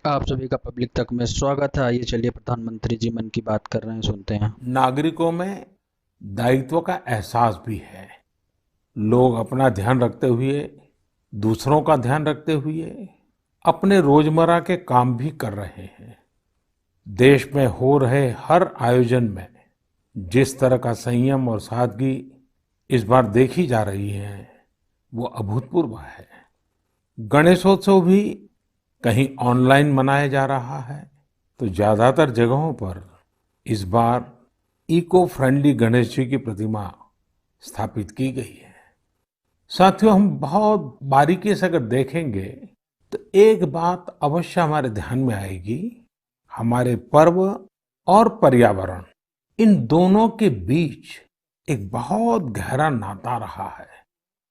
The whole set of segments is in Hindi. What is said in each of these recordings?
आप सभी का पब्लिक तक में स्वागत है। आइए चलिए प्रधानमंत्री जी मन की बात कर रहे हैं, सुनते हैं। नागरिकों में दायित्व का एहसास भी है। लोग अपना ध्यान रखते हुए, दूसरों का ध्यान रखते हुए अपने रोजमर्रा के काम भी कर रहे हैं। देश में हो रहे हर आयोजन में जिस तरह का संयम और सादगी इस बार देखी जा रही है, वो अभूतपूर्व है। गणेशोत्सव भी कहीं ऑनलाइन मनाया जा रहा है, तो ज्यादातर जगहों पर इस बार इको फ्रेंडली गणेश जी की प्रतिमा स्थापित की गई है। साथियों, हम बहुत बारीकी से अगर देखेंगे तो एक बात अवश्य हमारे ध्यान में आएगी। हमारे पर्व और पर्यावरण, इन दोनों के बीच एक बहुत गहरा नाता रहा है।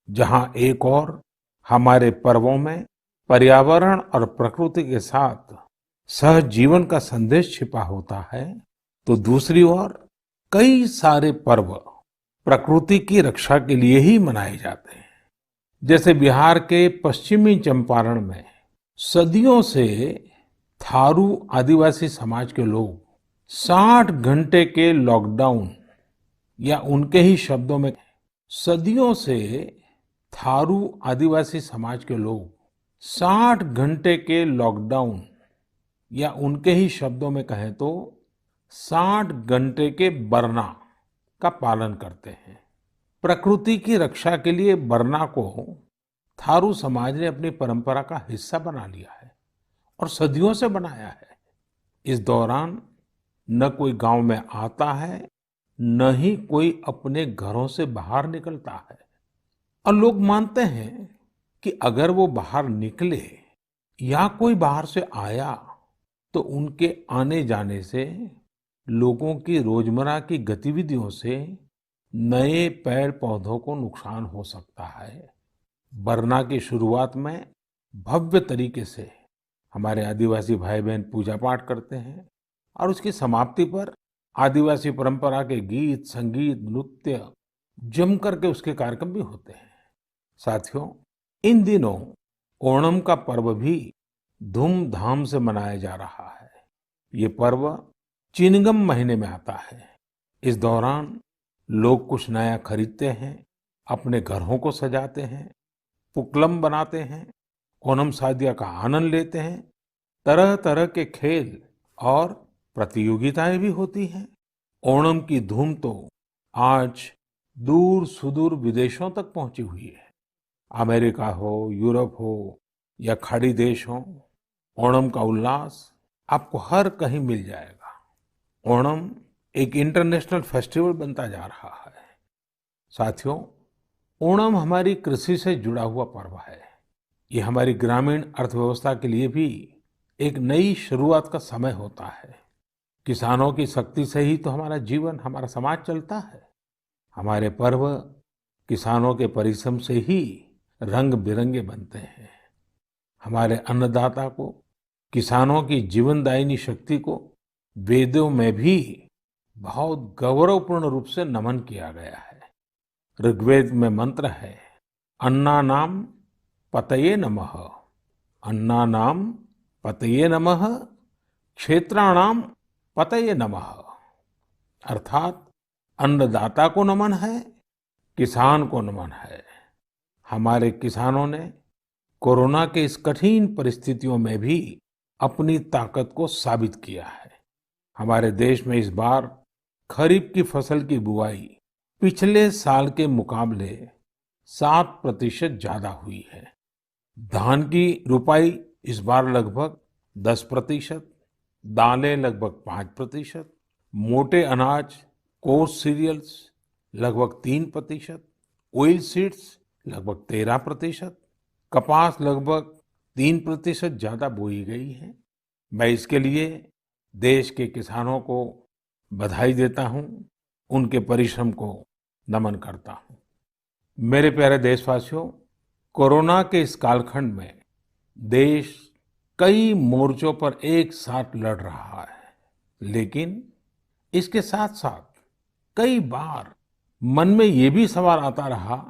जहां एक और हमारे पर्वों में पर्यावरण और प्रकृति के साथ सहजीवन का संदेश छिपा होता है, तो दूसरी ओर कई सारे पर्व प्रकृति की रक्षा के लिए ही मनाए जाते हैं। जैसे बिहार के पश्चिमी चंपारण में सदियों से थारू आदिवासी समाज के लोग 60 घंटे के लॉकडाउन, या उनके ही शब्दों में सदियों से थारू आदिवासी समाज के लोग 60 घंटे के लॉकडाउन, या उनके ही शब्दों में कहें तो 60 घंटे के बरना का पालन करते हैं। प्रकृति की रक्षा के लिए बरना को थारू समाज ने अपनी परंपरा का हिस्सा बना लिया है और सदियों से बनाया है। इस दौरान न कोई गांव में आता है, न ही कोई अपने घरों से बाहर निकलता है। और लोग मानते हैं कि अगर वो बाहर निकले या कोई बाहर से आया, तो उनके आने जाने से लोगों की रोजमर्रा की गतिविधियों से नए पेड़ पौधों को नुकसान हो सकता है। बरना की शुरुआत में भव्य तरीके से हमारे आदिवासी भाई बहन पूजा पाठ करते हैं, और उसकी समाप्ति पर आदिवासी परंपरा के गीत, संगीत, नृत्य जम करके उसके कार्यक्रम भी होते हैं। साथियों, इन दिनों ओणम का पर्व भी धूमधाम से मनाया जा रहा है। ये पर्व चिनगम महीने में आता है। इस दौरान लोग कुछ नया खरीदते हैं, अपने घरों को सजाते हैं, पुक्लम बनाते हैं, ओणम सादिया का आनंद लेते हैं। तरह तरह के खेल और प्रतियोगिताएं भी होती हैं। ओणम की धूम तो आज दूर सुदूर विदेशों तक पहुंची हुई है। अमेरिका हो, यूरोप हो या खाड़ी देश हो, ओणम का उल्लास आपको हर कहीं मिल जाएगा। ओणम एक इंटरनेशनल फेस्टिवल बनता जा रहा है। साथियों, ओणम हमारी कृषि से जुड़ा हुआ पर्व है। ये हमारी ग्रामीण अर्थव्यवस्था के लिए भी एक नई शुरुआत का समय होता है। किसानों की शक्ति से ही तो हमारा जीवन, हमारा समाज चलता है। हमारे पर्व किसानों के परिश्रम से ही रंग बिरंगे बनते हैं। हमारे अन्नदाता को, किसानों की जीवनदायिनी शक्ति को वेदों में भी बहुत गौरवपूर्ण रूप से नमन किया गया है। ऋग्वेद में मंत्र है, अन्नानाम पतये नमः। अन्नानाम पतये नमः, क्षेत्राणाम पतये नमः। अर्थात अन्नदाता को नमन है, किसान को नमन है। हमारे किसानों ने कोरोना के इस कठिन परिस्थितियों में भी अपनी ताकत को साबित किया है। हमारे देश में इस बार खरीफ की फसल की बुआई पिछले साल के मुकाबले 7% ज्यादा हुई है। धान की रुपाई इस बार लगभग 10%, दालें लगभग 5%, मोटे अनाज, कोर्स सीरियल्स लगभग 3%, ऑयल सीड्स लगभग 13%, कपास लगभग 3% ज्यादा बोई गई है। मैं इसके लिए देश के किसानों को बधाई देता हूं, उनके परिश्रम को नमन करता हूं। मेरे प्यारे देशवासियों, कोरोना के इस कालखंड में देश कई मोर्चों पर एक साथ लड़ रहा है, लेकिन इसके साथ साथ कई बार मन में ये भी सवाल आता रहा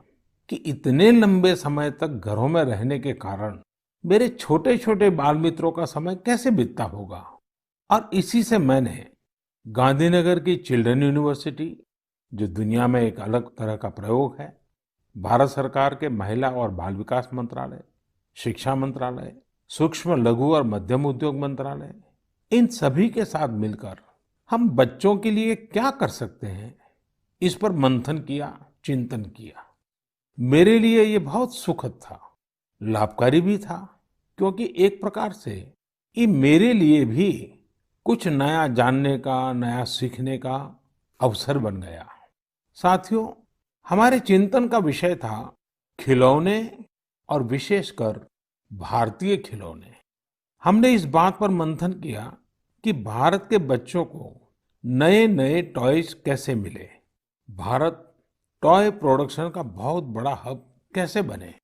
कि इतने लंबे समय तक घरों में रहने के कारण मेरे छोटे छोटे बाल मित्रों का समय कैसे बीतता होगा। और इसी से मैंने गांधीनगर की चिल्ड्रन यूनिवर्सिटी, जो दुनिया में एक अलग तरह का प्रयोग है, भारत सरकार के महिला और बाल विकास मंत्रालय, शिक्षा मंत्रालय, सूक्ष्म लघु और मध्यम उद्योग मंत्रालय, इन सभी के साथ मिलकर हम बच्चों के लिए क्या कर सकते हैं, इस पर मंथन किया, चिंतन किया। मेरे लिए ये बहुत सुखद था, लाभकारी भी था, क्योंकि एक प्रकार से ये मेरे लिए भी कुछ नया जानने का, नया सीखने का अवसर बन गया। साथियों, हमारे चिंतन का विषय था खिलौने और विशेषकर भारतीय खिलौने। हमने इस बात पर मंथन किया कि भारत के बच्चों को नए नए टॉयज कैसे मिले, भारत टॉय प्रोडक्शन का बहुत बड़ा हब कैसे बने।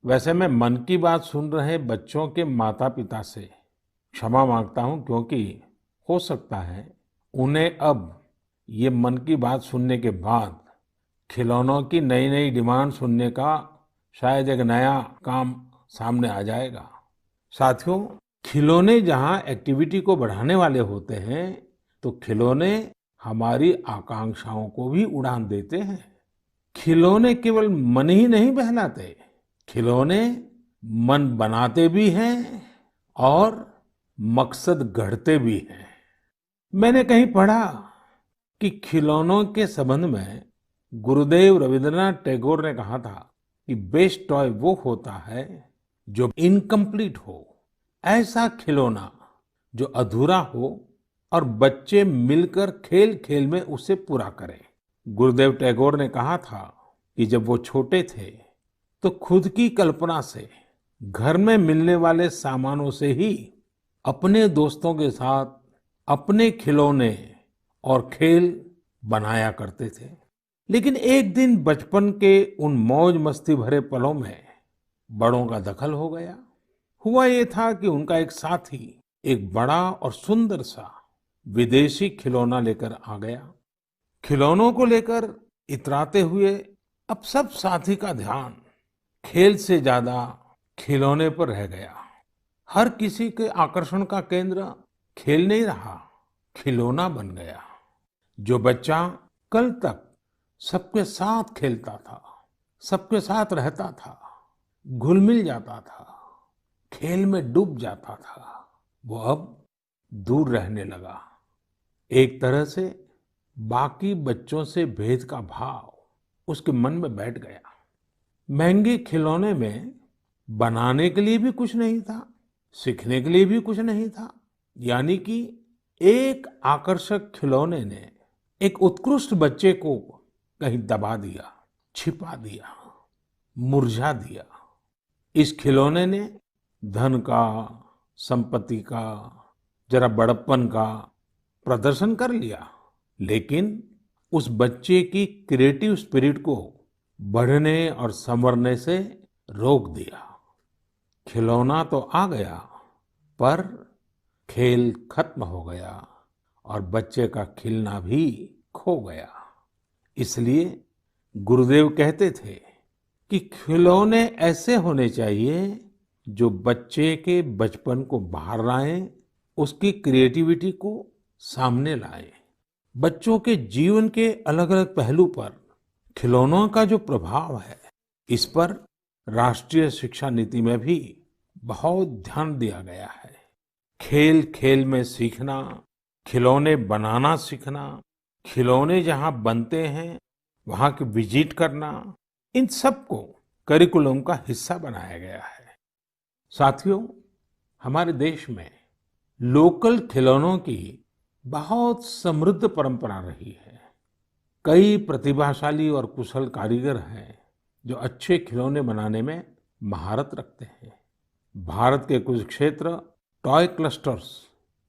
वैसे मैं मन की बात सुन रहे बच्चों के माता पिता से क्षमा मांगता हूं, क्योंकि हो सकता है उन्हें अब ये मन की बात सुनने के बाद खिलौनों की नई नई डिमांड सुनने का शायद एक नया काम सामने आ जाएगा। साथियों, खिलौने जहां एक्टिविटी को बढ़ाने वाले होते हैं, तो खिलौने हमारी आकांक्षाओं को भी उड़ान देते हैं। खिलौने केवल मन ही नहीं बहलाते, खिलौने मन बनाते भी हैं और मकसद गढ़ते भी हैं। मैंने कहीं पढ़ा कि खिलौनों के संबंध में गुरुदेव रविंद्रनाथ टैगोर ने कहा था कि बेस्ट टॉय वो होता है जो इनकम्प्लीट हो, ऐसा खिलौना जो अधूरा हो और बच्चे मिलकर खेल खेल में उसे पूरा करें। गुरुदेव टैगोर ने कहा था कि जब वो छोटे थे तो खुद की कल्पना से घर में मिलने वाले सामानों से ही अपने दोस्तों के साथ अपने खिलौने और खेल बनाया करते थे। लेकिन एक दिन बचपन के उन मौज मस्ती भरे पलों में बड़ों का दखल हो गया। हुआ ये था कि उनका एक साथी एक बड़ा और सुंदर सा विदेशी खिलौना लेकर आ गया। खिलौनों को लेकर इतराते हुए अब सब साथी का ध्यान खेल से ज्यादा खिलौने पर रह गया। हर किसी के आकर्षण का केंद्र खेल नहीं रहा, खिलौना बन गया। जो बच्चा कल तक सबके साथ खेलता था, सबके साथ रहता था, घुल मिल जाता था, खेल में डूब जाता था, वो अब दूर रहने लगा। एक तरह से बाकी बच्चों से भेद का भाव उसके मन में बैठ गया। महंगे खिलौने में बनाने के लिए भी कुछ नहीं था, सीखने के लिए भी कुछ नहीं था। यानी कि एक आकर्षक खिलौने ने एक उत्कृष्ट बच्चे को कहीं दबा दिया, छिपा दिया, मुरझा दिया। इस खिलौने ने धन का, संपत्ति का, जरा बड़प्पन का प्रदर्शन कर लिया, लेकिन उस बच्चे की क्रिएटिव स्पिरिट को बढ़ने और संवरने से रोक दिया। खिलौना तो आ गया, पर खेल खत्म हो गया और बच्चे का खिलना भी खो गया। इसलिए गुरुदेव कहते थे कि खिलौने ऐसे होने चाहिए जो बच्चे के बचपन को बाहर लाएं, उसकी क्रिएटिविटी को सामने लाएं। बच्चों के जीवन के अलग अलग पहलू पर खिलौनों का जो प्रभाव है, इस पर राष्ट्रीय शिक्षा नीति में भी बहुत ध्यान दिया गया है। खेल खेल में सीखना, खिलौने बनाना सीखना, खिलौने जहां बनते हैं वहां की विजिट करना, इन सबको करिकुलम का हिस्सा बनाया गया है। साथियों, हमारे देश में लोकल खिलौनों की बहुत समृद्ध परंपरा रही है। कई प्रतिभाशाली और कुशल कारीगर हैं जो अच्छे खिलौने बनाने में महारत रखते हैं। भारत के कुछ क्षेत्र टॉय क्लस्टर्स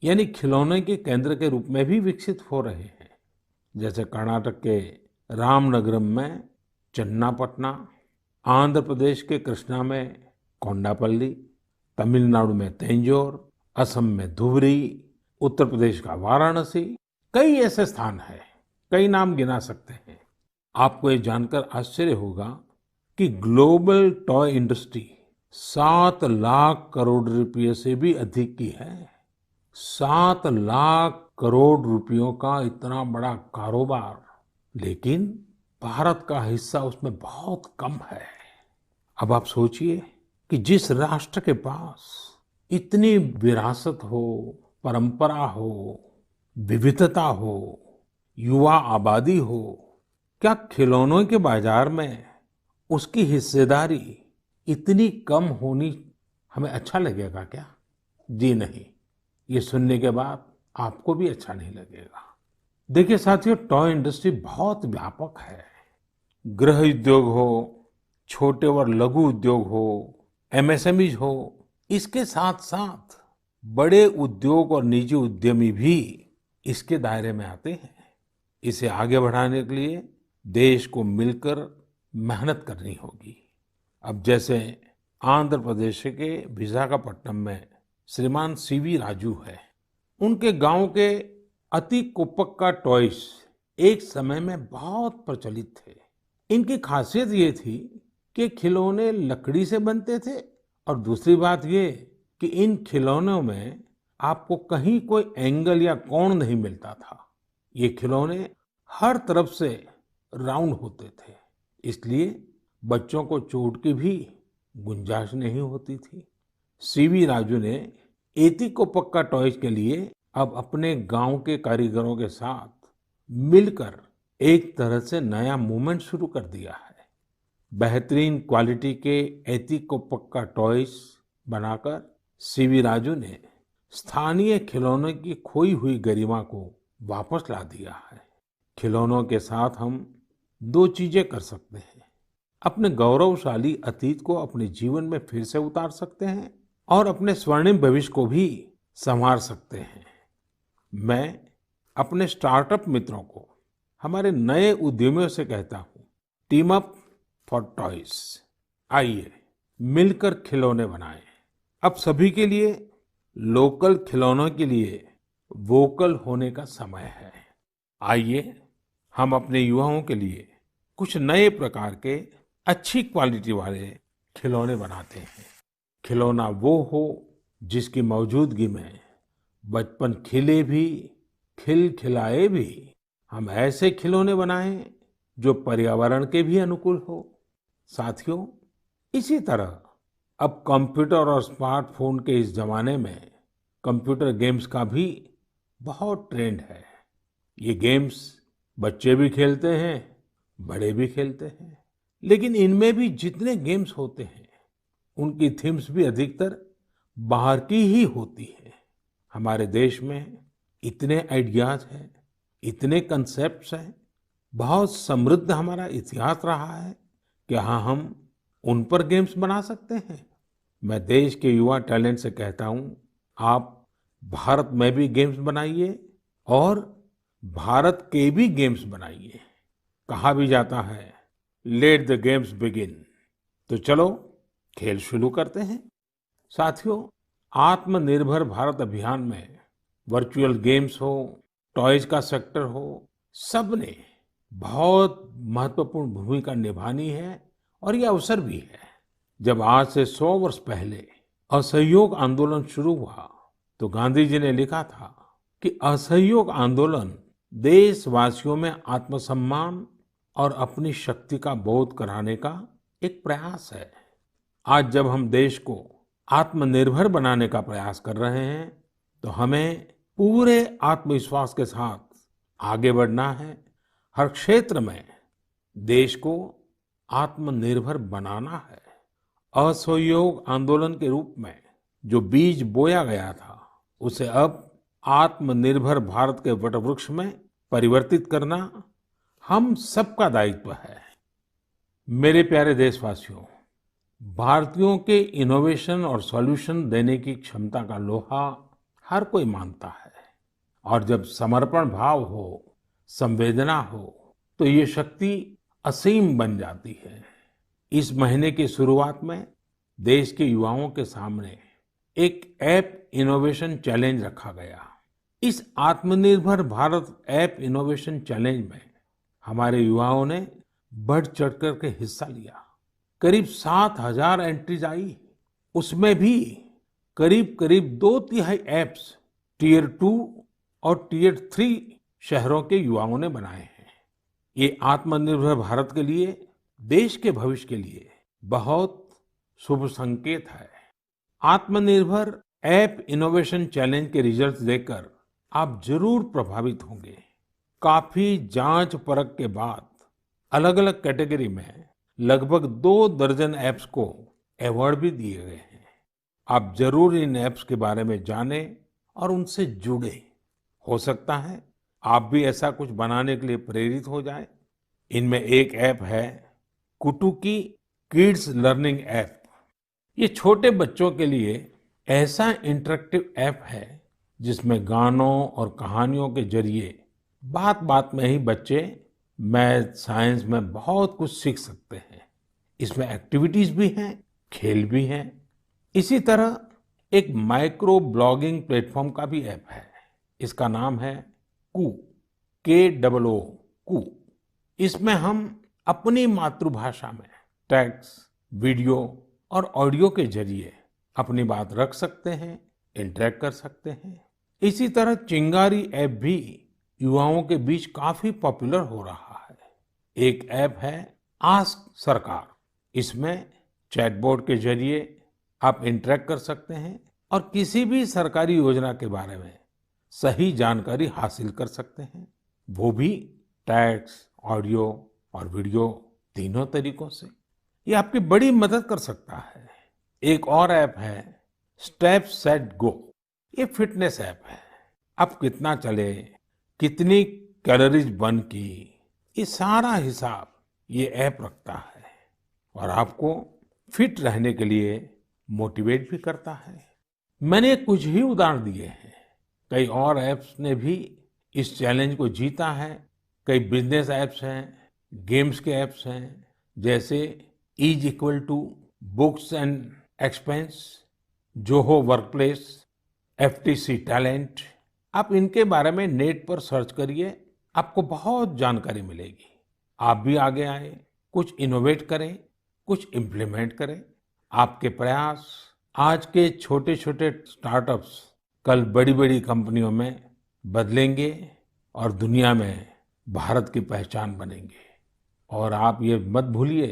यानी खिलौने के केंद्र के रूप में भी विकसित हो रहे हैं। जैसे कर्नाटक के रामनगरम में चन्नापटना, आंध्र प्रदेश के कृष्णा में कोंडापल्ली, तमिलनाडु में तंजौर, असम में धुबरी, उत्तर प्रदेश का वाराणसी, कई ऐसे स्थान हैं, कई नाम गिना सकते हैं। आपको ये जानकर आश्चर्य होगा कि global toy industry 7 lakh crore रुपए से भी अधिक की है। 7 लाख करोड़ रुपयों का इतना बड़ा कारोबार, लेकिन भारत का हिस्सा उसमें बहुत कम है। अब आप सोचिए कि जिस राष्ट्र के पास इतनी विरासत हो, परंपरा हो, विविधता हो, युवा आबादी हो, क्या खिलौनों के बाजार में उसकी हिस्सेदारी इतनी कम होनी हमें अच्छा लगेगा क्या? जी नहीं, ये सुनने के बाद आपको भी अच्छा नहीं लगेगा। देखिए साथियों, टॉय इंडस्ट्री बहुत व्यापक है। गृह उद्योग हो, छोटे और लघु उद्योग हो, एमएसएमईज हो, इसके साथ साथ बड़े उद्योग और निजी उद्यमी भी इसके दायरे में आते हैं। इसे आगे बढ़ाने के लिए देश को मिलकर मेहनत करनी होगी। अब जैसे आंध्र प्रदेश के विशाखापट्टनम में श्रीमान सीवी राजू है। उनके गांव के अति कोप्पका टॉयज एक समय में बहुत प्रचलित थे। इनकी खासियत ये थी कि खिलौने लकड़ी से बनते थे और दूसरी बात ये कि इन खिलौनों में आपको कहीं कोई एंगल या कोण नहीं मिलता था। ये खिलौने हर तरफ से राउंड होते थे, इसलिए बच्चों को चोट की भी गुंजाइश नहीं होती थी। सीवी राजू ने एतिकोप्पका टॉयज के लिए अब अपने गांव के कारीगरों के साथ मिलकर एक तरह से नया मूवमेंट शुरू कर दिया है। बेहतरीन क्वालिटी के एतिकोप्पका टॉयज बनाकर सीवी राजू ने स्थानीय खिलौनों की खोई हुई गरिमा को वापस ला दिया है। खिलौनों के साथ हम दो चीजें कर सकते हैं। अपने गौरवशाली अतीत को अपने जीवन में फिर से उतार सकते हैं और अपने स्वर्णिम भविष्य को भी संवार सकते हैं। मैं अपने स्टार्टअप मित्रों को, हमारे नए उद्यमियों से कहता हूँ, टीम अप फॉर टॉयज। आइए मिलकर खिलौने बनाएं। अब सभी के लिए लोकल खिलौनों के लिए वोकल होने का समय है। आइए हम अपने युवाओं के लिए कुछ नए प्रकार के अच्छी क्वालिटी वाले खिलौने बनाते हैं। खिलौना वो हो जिसकी मौजूदगी में बचपन खिले भी, खिलखिलाए भी। हम ऐसे खिलौने बनाएं जो पर्यावरण के भी अनुकूल हो। साथियों, इसी तरह अब कंप्यूटर और स्मार्टफोन के इस जमाने में कंप्यूटर गेम्स का भी बहुत ट्रेंड है। ये गेम्स बच्चे भी खेलते हैं, बड़े भी खेलते हैं, लेकिन इनमें भी जितने गेम्स होते हैं उनकी थीम्स भी अधिकतर बाहर की ही होती है। हमारे देश में इतने आइडियाज हैं, इतने कंसेप्ट्स हैं, बहुत समृद्ध हमारा इतिहास रहा है कि हाँ, हम उन पर गेम्स बना सकते हैं। मैं देश के युवा टैलेंट से कहता हूँ, आप भारत में भी गेम्स बनाइए और भारत के भी गेम्स बनाइए। कहा भी जाता है, लेट द गेम्स बिगिन। तो चलो खेल शुरू करते हैं। साथियों, आत्मनिर्भर भारत अभियान में वर्चुअल गेम्स हो, टॉयज का सेक्टर हो, सबने बहुत महत्वपूर्ण भूमिका निभानी है और ये अवसर भी है। जब आज से 100 वर्ष पहले असहयोग आंदोलन शुरू हुआ तो गांधी जी ने लिखा था कि असहयोग आंदोलन देशवासियों में आत्मसम्मान और अपनी शक्ति का बोध कराने का एक प्रयास है। आज जब हम देश को आत्मनिर्भर बनाने का प्रयास कर रहे हैं तो हमें पूरे आत्मविश्वास के साथ आगे बढ़ना है। हर क्षेत्र में देश को आत्मनिर्भर बनाना है। असहयोग आंदोलन के रूप में जो बीज बोया गया था उसे अब आत्मनिर्भर भारत के वटवृक्ष में परिवर्तित करना हम सबका दायित्व है। मेरे प्यारे देशवासियों, भारतीयों के इनोवेशन और सॉल्यूशन देने की क्षमता का लोहा हर कोई मानता है और जब समर्पण भाव हो, संवेदना हो, तो ये शक्ति असीम बन जाती है। इस महीने की शुरुआत में देश के युवाओं के सामने एक ऐप इनोवेशन चैलेंज रखा गया। इस आत्मनिर्भर भारत ऐप इनोवेशन चैलेंज में हमारे युवाओं ने बढ़ चढ़कर के हिस्सा लिया। करीब 7,000 एंट्रीज आई उसमें भी करीब करीब 2 तिहाई ऐप्स टियर 2 और टियर 3 शहरों के युवाओं ने बनाए हैं। ये आत्मनिर्भर भारत के लिए, देश के भविष्य के लिए बहुत शुभ संकेत है। आत्मनिर्भर ऐप इनोवेशन चैलेंज के रिजल्ट्स देखकर आप जरूर प्रभावित होंगे। काफी जांच परख के बाद अलग अलग कैटेगरी में लगभग 2 दर्जन ऐप्स को अवार्ड भी दिए गए हैं। आप जरूर इन ऐप्स के बारे में जानें और उनसे जुड़ें। हो सकता है आप भी ऐसा कुछ बनाने के लिए प्रेरित हो जाएं। इनमें एक ऐप है कुटुकी किड्स लर्निंग ऐप। ये छोटे बच्चों के लिए ऐसा इंटरेक्टिव ऐप है जिसमें गानों और कहानियों के जरिए बात बात में ही बच्चे मैथ साइंस में बहुत कुछ सीख सकते हैं। इसमें एक्टिविटीज भी हैं, खेल भी हैं। इसी तरह एक माइक्रो ब्लॉगिंग प्लेटफॉर्म का भी ऐप है। इसका नाम है कू, KOO कू। इसमें हम अपनी मातृभाषा में टेक्स्ट, वीडियो और ऑडियो के जरिए अपनी बात रख सकते हैं, इंटरेक्ट कर सकते हैं। इसी तरह चिंगारी ऐप भी युवाओं के बीच काफी पॉपुलर हो रहा है। एक ऐप है आस्क सरकार। इसमें चैटबॉट के जरिए आप इंटरेक्ट कर सकते हैं और किसी भी सरकारी योजना के बारे में सही जानकारी हासिल कर सकते हैं, वो भी टेक्स्ट, ऑडियो और वीडियो तीनों तरीकों से। ये आपकी बड़ी मदद कर सकता है। एक और ऐप है स्टेप सेट गो। ये फिटनेस ऐप है। आप कितना चले, कितनी कैलोरीज बर्न की, ये सारा हिसाब ये ऐप रखता है और आपको फिट रहने के लिए मोटिवेट भी करता है। मैंने कुछ ही उदाहरण दिए हैं। कई और ऐप्स ने भी इस चैलेंज को जीता है। कई बिजनेस ऐप्स हैं, गेम्स के ऐप्स हैं, जैसे is equal to books and expense, Zoho workplace, FTC talent. आप इनके बारे में नेट पर सर्च करिए, आपको बहुत जानकारी मिलेगी। आप भी आगे आए, कुछ इनोवेट करें, कुछ इम्प्लीमेंट करें। आपके प्रयास आज के छोटे छोटे स्टार्टअप्स कल बड़ी बड़ी कंपनियों में बदलेंगे और दुनिया में भारत की पहचान बनेंगे। और आप ये मत भूलिए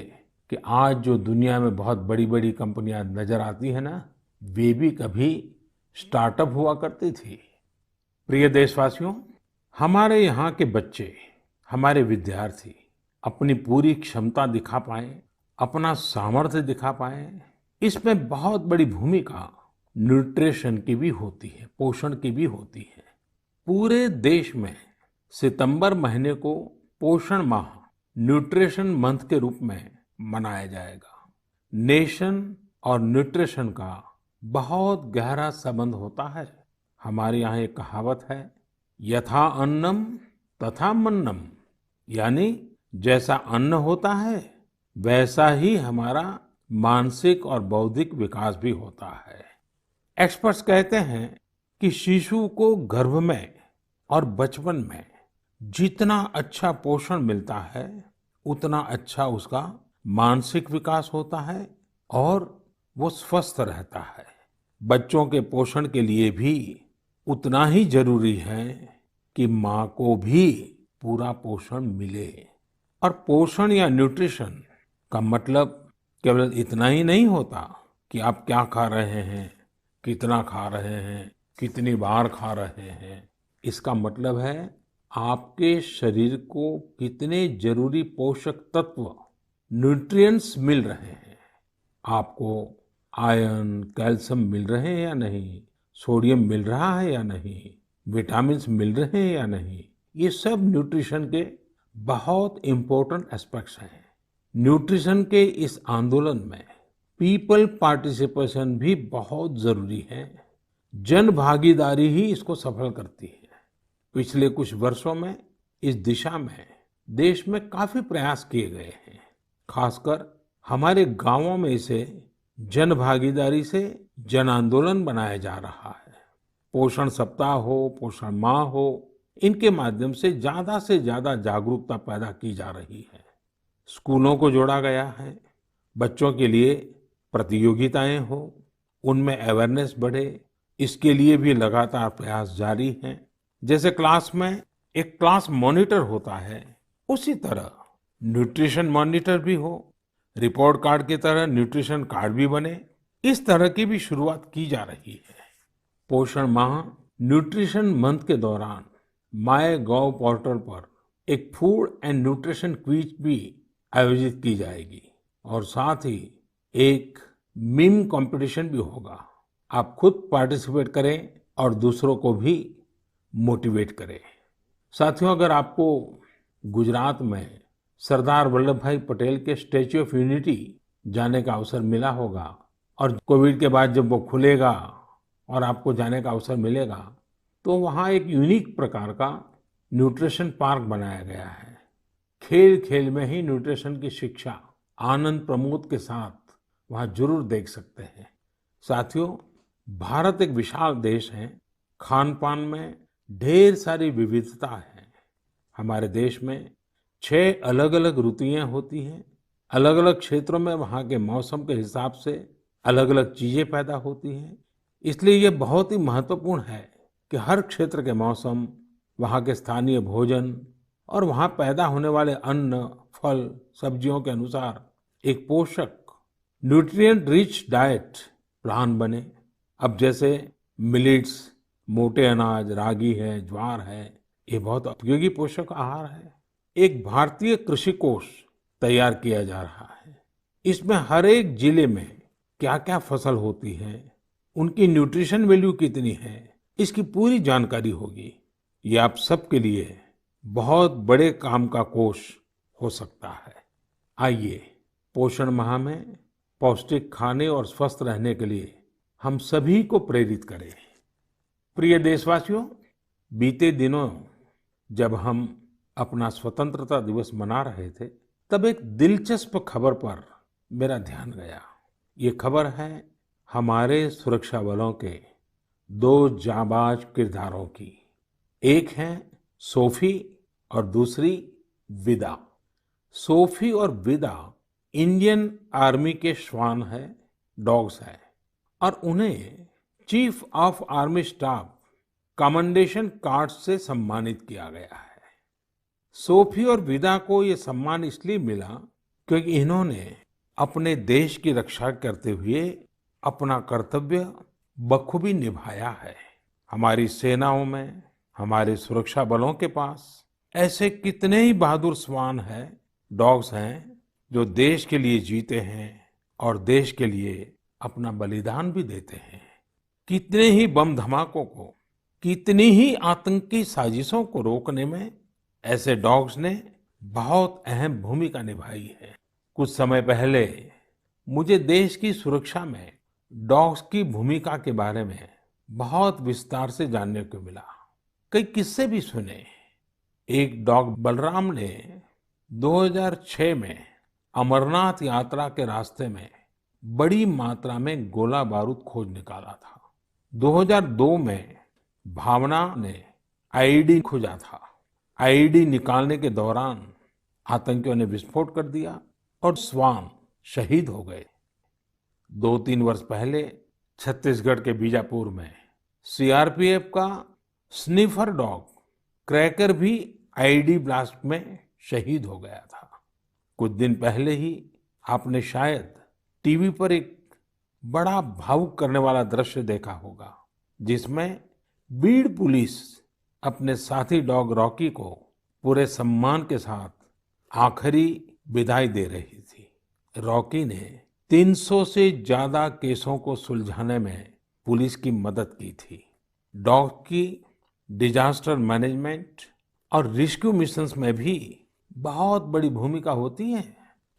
कि आज जो दुनिया में बहुत बड़ी बड़ी कंपनियां नजर आती है ना, वे भी कभी स्टार्टअप हुआ करती थी। प्रिय देशवासियों, हमारे यहाँ के बच्चे, हमारे विद्यार्थी अपनी पूरी क्षमता दिखा पाए, अपना सामर्थ्य दिखा पाए, इसमें बहुत बड़ी भूमिका न्यूट्रिशन की भी होती है, पोषण की भी होती है। पूरे देश में सितंबर महीने को पोषण माह, न्यूट्रिशन मंथ के रूप में मनाया जाएगा। नेशन और न्यूट्रिशन का बहुत गहरा संबंध होता है। हमारे यहाँ एक कहावत है, यथा अन्नम तथा मन्नम, यानी जैसा अन्न होता है वैसा ही हमारा मानसिक और बौद्धिक विकास भी होता है। एक्सपर्ट्स कहते हैं कि शिशु को गर्भ में और बचपन में जितना अच्छा पोषण मिलता है उतना अच्छा उसका मानसिक विकास होता है और वो स्वस्थ रहता है। बच्चों के पोषण के लिए भी उतना ही जरूरी है कि माँ को भी पूरा पोषण मिले। और पोषण या न्यूट्रिशन का मतलब केवल इतना ही नहीं होता कि आप क्या खा रहे हैं, कितना खा रहे हैं, कितनी बार खा रहे हैं। इसका मतलब है आपके शरीर को कितने जरूरी पोषक तत्व, न्यूट्रिएंट्स मिल रहे हैं। आपको आयरन, कैल्शियम मिल रहे हैं या नहीं, सोडियम मिल रहा है या नहीं, विटामिन्स मिल रहे हैं या नहीं, ये सब न्यूट्रिशन के बहुत इंपॉर्टेंट एस्पेक्ट्स हैं। न्यूट्रिशन के इस आंदोलन में पीपल पार्टिसिपेशन भी बहुत जरूरी है। जन भागीदारी ही इसको सफल करती है। पिछले कुछ वर्षों में इस दिशा में देश में काफी प्रयास किए गए हैं। खासकर हमारे गांवों में इसे जन भागीदारी से जन आंदोलन बनाया जा रहा है। पोषण सप्ताह हो, पोषण माह हो, इनके माध्यम से ज्यादा जागरूकता पैदा की जा रही है। स्कूलों को जोड़ा गया है, बच्चों के लिए प्रतियोगिताएं हो, उनमें अवेयरनेस बढ़े, इसके लिए भी लगातार प्रयास जारी हैं। जैसे क्लास में एक क्लास मॉनिटर होता है, उसी तरह न्यूट्रिशन मॉनिटर भी हो, रिपोर्ट कार्ड की तरह न्यूट्रिशन कार्ड भी बने, इस तरह की भी शुरुआत की जा रही है। पोषण माह न्यूट्रिशन मंथ के दौरान माय गॉव पोर्टल पर एक फूड एंड न्यूट्रिशन क्विज भी आयोजित की जाएगी और साथ ही एक मीम कंपटीशन भी होगा। आप खुद पार्टिसिपेट करें और दूसरों को भी मोटिवेट करें। साथियों, अगर आपको गुजरात में सरदार वल्लभ भाई पटेल के स्टैच्यू ऑफ यूनिटी जाने का अवसर मिला होगा और कोविड के बाद जब वो खुलेगा और आपको जाने का अवसर मिलेगा, तो वहाँ एक यूनिक प्रकार का न्यूट्रिशन पार्क बनाया गया है। खेल खेल में ही न्यूट्रिशन की शिक्षा आनंद प्रमोद के साथ वहाँ जरूर देख सकते हैं। साथियों, भारत एक विशाल देश है। खान पान में ढेर सारी विविधता है। हमारे देश में 6 अलग-अलग ऋतुएं होती हैं। अलग-अलग क्षेत्रों में वहाँ के मौसम के हिसाब से अलग-अलग चीजें पैदा होती हैं। इसलिए ये बहुत ही महत्वपूर्ण है कि हर क्षेत्र के मौसम, वहाँ के स्थानीय भोजन और वहाँ पैदा होने वाले अन्न, फल, सब्जियों के अनुसार एक पोषक न्यूट्रिएंट रिच डाइट प्लान बने। अब जैसे मिलेट्स, मोटे अनाज, रागी है, ज्वार है, ये बहुत उपयोगी पोषक आहार है। एक भारतीय कृषि कोष तैयार किया जा रहा है। इसमें हर एक जिले में क्या-क्या फसल होती है, उनकी न्यूट्रिशन वैल्यू कितनी है, इसकी पूरी जानकारी होगी। ये आप सबके लिए बहुत बड़े काम का कोष हो सकता है। आइए, पोषण माह में पौष्टिक खाने और स्वस्थ रहने के लिए हम सभी को प्रेरित करें। प्रिय देशवासियों, बीते दिनों जब हम अपना स्वतंत्रता दिवस मना रहे थे, तब एक दिलचस्प खबर पर मेरा ध्यान गया। ये खबर है हमारे सुरक्षा बलों के 2 जांबाज किरदारों की। एक है सोफी और दूसरी विदा। सोफी और विदा इंडियन आर्मी के श्वान है, डॉग्स है, और उन्हें chief of army staff commendation card से सम्मानित किया गया है। सोफी और विदा को ये सम्मान इसलिए मिला क्योंकि इन्होंने अपने देश की रक्षा करते हुए अपना कर्तव्य बखूबी निभाया है। हमारी सेनाओं में, हमारे सुरक्षा बलों के पास ऐसे कितने ही बहादुर श्वान हैं, डॉग्स हैं, जो देश के लिए जीते हैं और देश के लिए अपना बलिदान भी देते हैं। कितने ही बम धमाकों को, कितनी ही आतंकी साजिशों को रोकने में ऐसे डॉग्स ने बहुत अहम भूमिका निभाई है। कुछ समय पहले मुझे देश की सुरक्षा में डॉग्स की भूमिका के बारे में बहुत विस्तार से जानने को मिला। कई किस्से भी सुने। एक डॉग बलराम ने 2006 में अमरनाथ यात्रा के रास्ते में बड़ी मात्रा में गोला बारूद खोज निकाला था। 2002 में भावना ने आईईडी खोजा था। आईईडी निकालने के दौरान आतंकियों ने विस्फोट कर दिया और श्वान शहीद हो गए। 2-3 वर्ष पहले छत्तीसगढ़ के बीजापुर में सीआरपीएफ का स्निफर डॉग क्रैकर भी आईईडी ब्लास्ट में शहीद हो गया था। कुछ दिन पहले ही आपने शायद टीवी पर एक बड़ा भावुक करने वाला दृश्य देखा होगा, जिसमें बीड़ पुलिस अपने साथी डॉग रॉकी को पूरे सम्मान के साथ आखिरी विदाई दे रही थी। रॉकी ने 300 से ज्यादा केसों को सुलझाने में पुलिस की मदद की थी। डॉग की डिजास्टर मैनेजमेंट और रेस्क्यू मिशंस में भी बहुत बड़ी भूमिका होती है।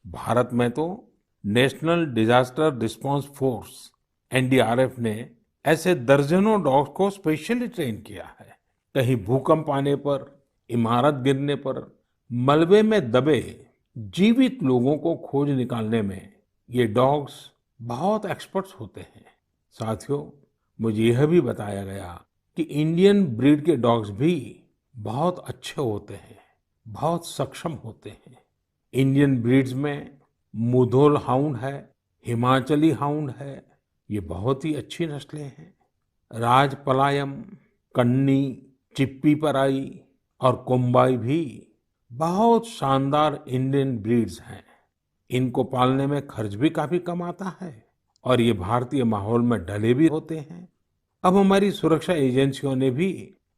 भारत में तो national disaster response force NDRF ने ऐसे दर्जनों डॉग्स को स्पेशली ट्रेन किया है। कहीं भूकंप आने पर, इमारत गिरने पर, मलबे में दबे जीवित लोगों को खोज निकालने में ये डॉग्स बहुत एक्सपर्ट्स होते हैं। साथियों, मुझे यह भी बताया गया कि इंडियन ब्रीड के डॉग्स भी बहुत अच्छे होते हैं, बहुत सक्षम होते हैं। इंडियन ब्रीड्स में मुधोल हाउंड है, हिमाचली हाउंड है, ये बहुत ही अच्छी नस्लें हैं। राजपलायम, कन्नी, चिप्पीपराई और कोम्बाई भी बहुत शानदार इंडियन ब्रीड्स हैं। इनको पालने में खर्च भी काफी कम आता है और ये भारतीय माहौल में ढले भी होते हैं। अब हमारी सुरक्षा एजेंसियों ने भी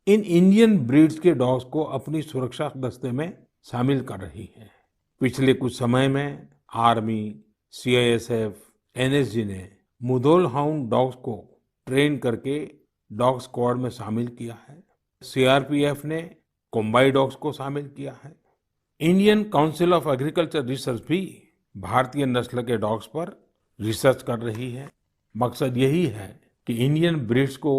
इन इंडियन ब्रीड्स के डॉग्स को अपनी सुरक्षा दस्ते में शामिल कर रही है। पिछले कुछ समय में आर्मी, सीआईएसएफ, एनएसजी ने मुधोल हाउंड डॉग्स को ट्रेन करके डॉग स्क्वाड में शामिल किया है। सीआरपीएफ ने कोम्बाई डॉग्स को शामिल किया है। Indian council of agriculture research भी भारतीय नस्ल के डॉग्स पर रिसर्च कर रही है। मकसद यही है कि इंडियन ब्रीड्स को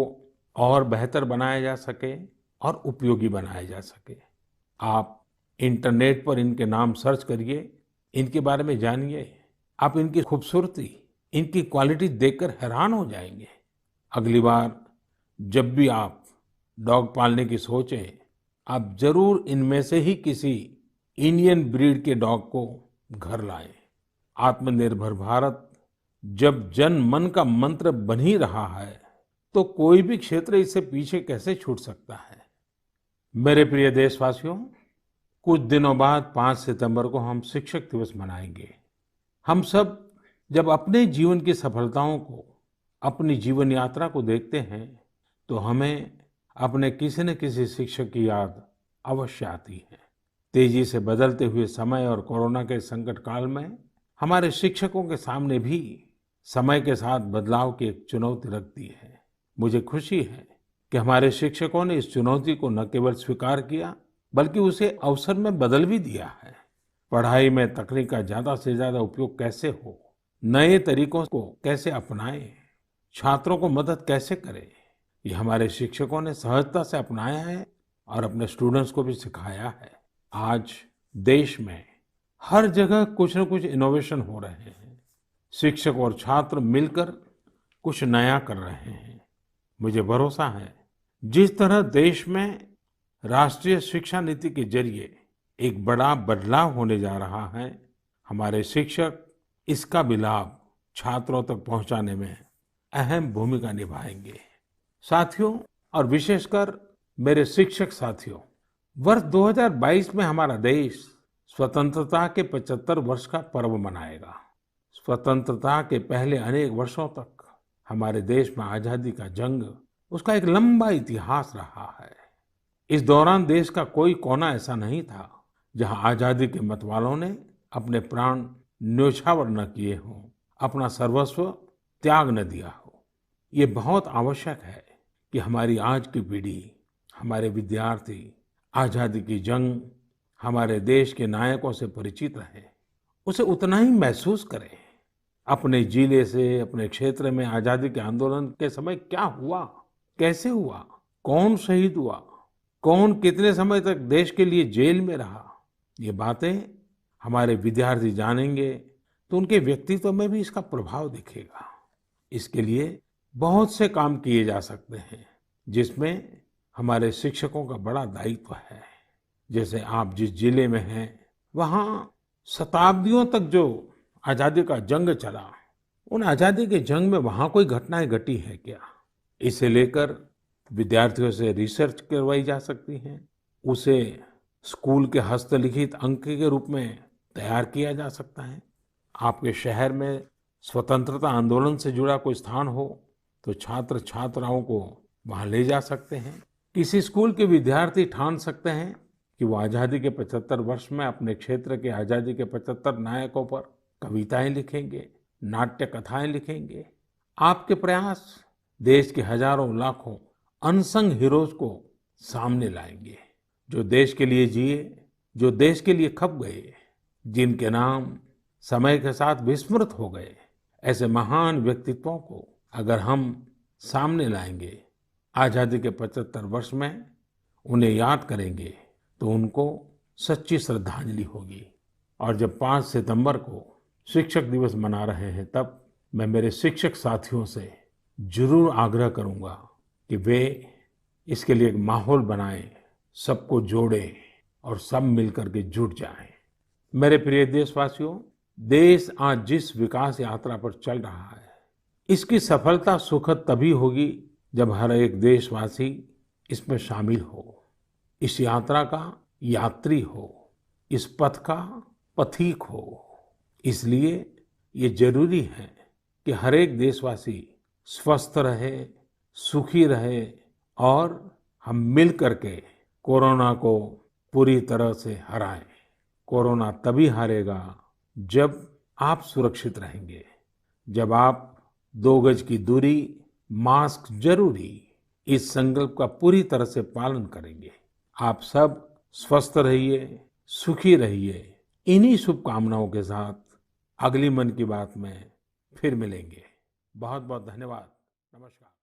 और बेहतर बनाया जा सके और उपयोगी बनाया जा सके। आप इंटरनेट पर इनके नाम सर्च करिए, इनके बारे में जानिए। आप इनकी खूबसूरती, इनकी क्वालिटी देखकर हैरान हो जाएंगे। अगली बार जब भी आप डॉग पालने की सोचें, आप जरूर इनमें से ही किसी इंडियन ब्रीड के डॉग को घर लाएं। आत्मनिर्भर भारत जब जन मन का मंत्र बन ही रहा है, तो कोई भी क्षेत्र इससे पीछे कैसे छूट सकता है। मेरे प्रिय देशवासियों, कुछ दिनों बाद 5 सितंबर को हम शिक्षक दिवस मनाएंगे। हम सब जब अपने जीवन की सफलताओं को, अपनी जीवन यात्रा को देखते हैं, तो हमें अपने किसी न किसी शिक्षक की याद अवश्य आती है। तेजी से बदलते हुए समय और कोरोना के संकट काल में हमारे शिक्षकों के सामने भी समय के साथ बदलाव की एक चुनौती रख दी है। मुझे खुशी है कि हमारे शिक्षकों ने इस चुनौती को न केवल स्वीकार किया, बल्कि उसे अवसर में बदल भी दिया है। पढ़ाई में तकनीक का ज्यादा से ज्यादा उपयोग कैसे हो, नए तरीकों को कैसे अपनाएं, छात्रों को मदद कैसे करें, ये हमारे शिक्षकों ने सहजता से अपनाया है और अपने स्टूडेंट्स को भी सिखाया है। आज देश में हर जगह कुछ न कुछ इनोवेशन हो रहे हैं। शिक्षक और छात्र मिलकर कुछ नया कर रहे हैं। मुझे भरोसा है, जिस तरह देश में राष्ट्रीय शिक्षा नीति के जरिए एक बड़ा बदलाव होने जा रहा है, हमारे शिक्षक इसका भी लाभ छात्रों तक पहुंचाने में अहम भूमिका निभाएंगे। साथियों, और विशेषकर मेरे शिक्षक साथियों, वर्ष 2022 में हमारा देश स्वतंत्रता के 75 वर्ष का पर्व मनाएगा। स्वतंत्रता के पहले अनेक वर्षों तक हमारे देश में आजादी का जंग, उसका एक लंबा इतिहास रहा है। इस दौरान देश का कोई कोना ऐसा नहीं था जहां आजादी के मतवालों ने अपने प्राण न्योछावर न किए हों, अपना सर्वस्व त्याग न दिया हो। ये बहुत आवश्यक है कि हमारी आज की पीढ़ी, हमारे विद्यार्थी आजादी की जंग, हमारे देश के नायकों से परिचित रहे, उसे उतना ही महसूस करें। अपने जिले से, अपने क्षेत्र में आजादी के आंदोलन के समय क्या हुआ, कैसे हुआ, कौन शहीद हुआ, कौन कितने समय तक देश के लिए जेल में रहा, ये बातें हमारे विद्यार्थी जानेंगे तो उनके व्यक्तित्व में भी इसका प्रभाव दिखेगा। इसके लिए बहुत से काम किए जा सकते हैं, जिसमें हमारे शिक्षकों का बड़ा दायित्व है। जैसे आप जिस जिले में हैं, वहाँ शताब्दियों तक जो आजादी का जंग चला, उन आजादी के जंग में वहाँ कोई घटनाएं घटी है क्या, इसे लेकर विद्यार्थियों से रिसर्च करवाई जा सकती है। उसे स्कूल के हस्तलिखित अंक के रूप में तैयार किया जा सकता है। आपके शहर में स्वतंत्रता आंदोलन से जुड़ा कोई स्थान हो तो छात्र छात्राओं को वहां ले जा सकते हैं। किसी स्कूल के विद्यार्थी ठान सकते हैं कि वो आजादी के 75 वर्ष में अपने क्षेत्र के आजादी के 75 नायकों पर कविताएं लिखेंगे, नाट्य कथाएं लिखेंगे। आपके प्रयास देश के हजारों लाखों अनसंग हीरोज को सामने लाएंगे, जो देश के लिए जिए, जो देश के लिए खप गए, जिनके नाम समय के साथ विस्मृत हो गए। ऐसे महान व्यक्तित्वों को अगर हम सामने लाएंगे, आजादी के 75 वर्ष में उन्हें याद करेंगे, तो उनको सच्ची श्रद्धांजलि होगी। और जब 5 सितंबर को शिक्षक दिवस मना रहे हैं, तब मैं मेरे शिक्षक साथियों से जरूर आग्रह करूंगा कि वे इसके लिए एक माहौल बनाएं, सबको जोड़ें और सब मिलकर के जुट जाएं। मेरे प्रिय देशवासियों, देश आज जिस विकास यात्रा पर चल रहा है, इसकी सफलता सुखद तभी होगी जब हर एक देशवासी इसमें शामिल हो, इस यात्रा का यात्री हो, इस पथ का पथिक हो। इसलिए ये जरूरी है कि हर एक देशवासी स्वस्थ रहे, सुखी रहे और हम मिल करके कोरोना को पूरी तरह से हराएं। कोरोना तभी हारेगा जब आप सुरक्षित रहेंगे, जब आप 2 गज की दूरी, मास्क जरूरी, इस संकल्प का पूरी तरह से पालन करेंगे। आप सब स्वस्थ रहिए, सुखी रहिए। इन्हीं शुभकामनाओं के साथ अगली मन की बात में फिर मिलेंगे। बहुत बहुत धन्यवाद। नमस्कार।